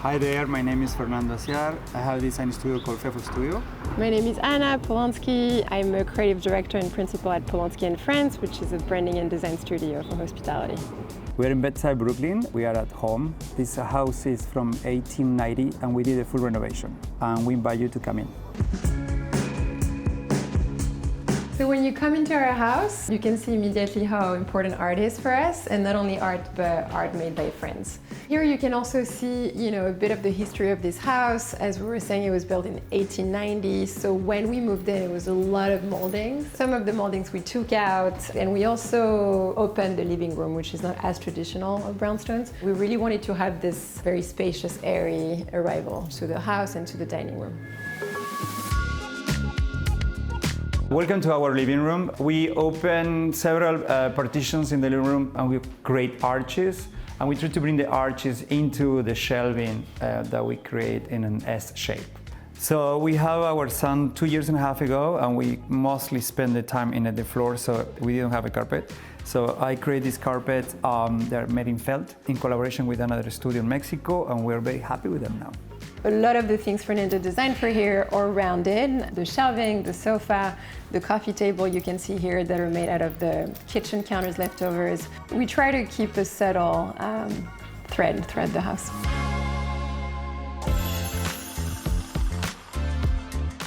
Hi there, my name is Fernando Aciar. I have a design studio called Bedford-Stuyvesant. My name is Anna Polonsky. I'm a creative director and principal at Polonsky in France, which is a branding and design studio for hospitality. We're in Bedside, Brooklyn. We are at home. This house is from 1890 and we did a full renovation. And we invite you to come in. So when you come into our house, you can see immediately how important art is for us, and not only art, but art made by friends. Here you can also see, a bit of the history of this house. As we were saying, it was built in 1890, so when we moved in, it was a lot of moldings. Some of the moldings we took out, and we also opened the living room, which is not as traditional of brownstones. We really wanted to have this very spacious, airy arrival to the house and to the dining room. Welcome to our living room. We open several partitions in the living room and we create arches. And we try to bring the arches into the shelving that we create in an S shape. So we have our son 2.5 years ago, and we mostly spend the time in the floor, so we didn't have a carpet. So I create this carpet. They're made in felt in collaboration with another studio in Mexico, and we're very happy with them now. A lot of the things Fernando designed for here are rounded. The shelving, the sofa, the coffee table you can see here that are made out of the kitchen counters leftovers. We try to keep a subtle thread the house.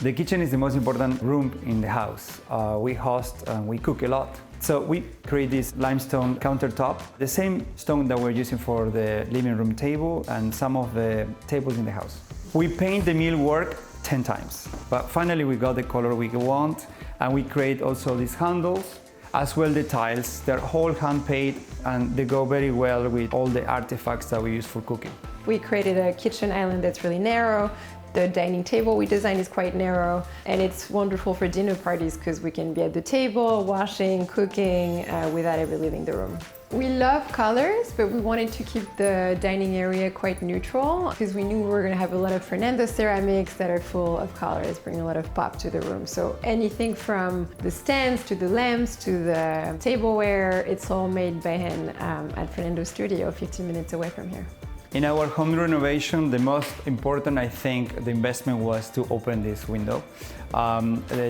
The kitchen is the most important room in the house. We host and we cook a lot. So we create this limestone countertop, the same stone that we're using for the living room table and some of the tables in the house. We paint the millwork 10 times, but finally we got the color we want, and we create also these handles, as well the tiles. They're all hand-painted and they go very well with all the artifacts that we use for cooking. We created a kitchen island that's really narrow. The dining table we designed is quite narrow, and it's wonderful for dinner parties because we can be at the table, washing, cooking, without ever leaving the room. We love colors, but we wanted to keep the dining area quite neutral because we knew we were going to have a lot of Fernando ceramics that are full of colors, bring a lot of pop to the room. So anything from the stands to the lamps to the tableware, it's all made by hand at Fernando's studio, 15 minutes away from here. In our home renovation, the most important, I think, the investment was to open this window.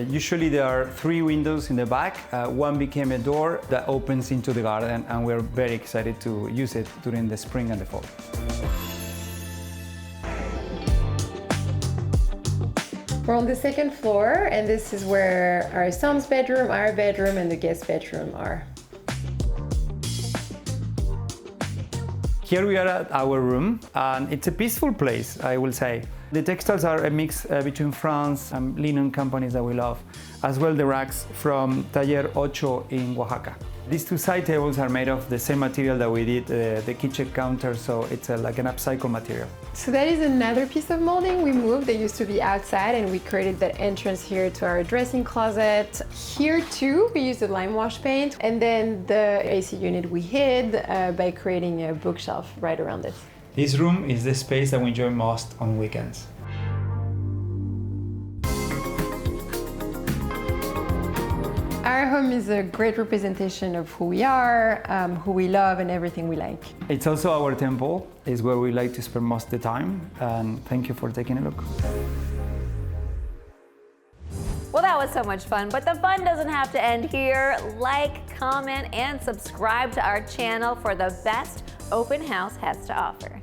Usually there are 3 windows in the back. One became a door that opens into the garden, and we're very excited to use it during the spring and the fall. We're on the 2nd floor, and this is where our son's bedroom, our bedroom, and the guest bedroom are. Here we are at our room, and it's a peaceful place, I will say. The textiles are a mix between France and linen companies that we love, as well the racks from Taller 8 in Oaxaca. These 2 side tables are made of the same material that we did the kitchen counter, so it's like an upcycled material. So that is another piece of molding we moved. They used to be outside, and we created that entrance here to our dressing closet. Here too, we used a lime wash paint, and then the AC unit we hid by creating a bookshelf right around it. This room is the space that we enjoy most on weekends. Our home is a great representation of who we are, who we love, and everything we like. It's also our temple. It's where we like to spend most of the time, and thank you for taking a look. Well, that was so much fun, but the fun doesn't have to end here. Like, comment, and subscribe to our channel for the best open house has to offer.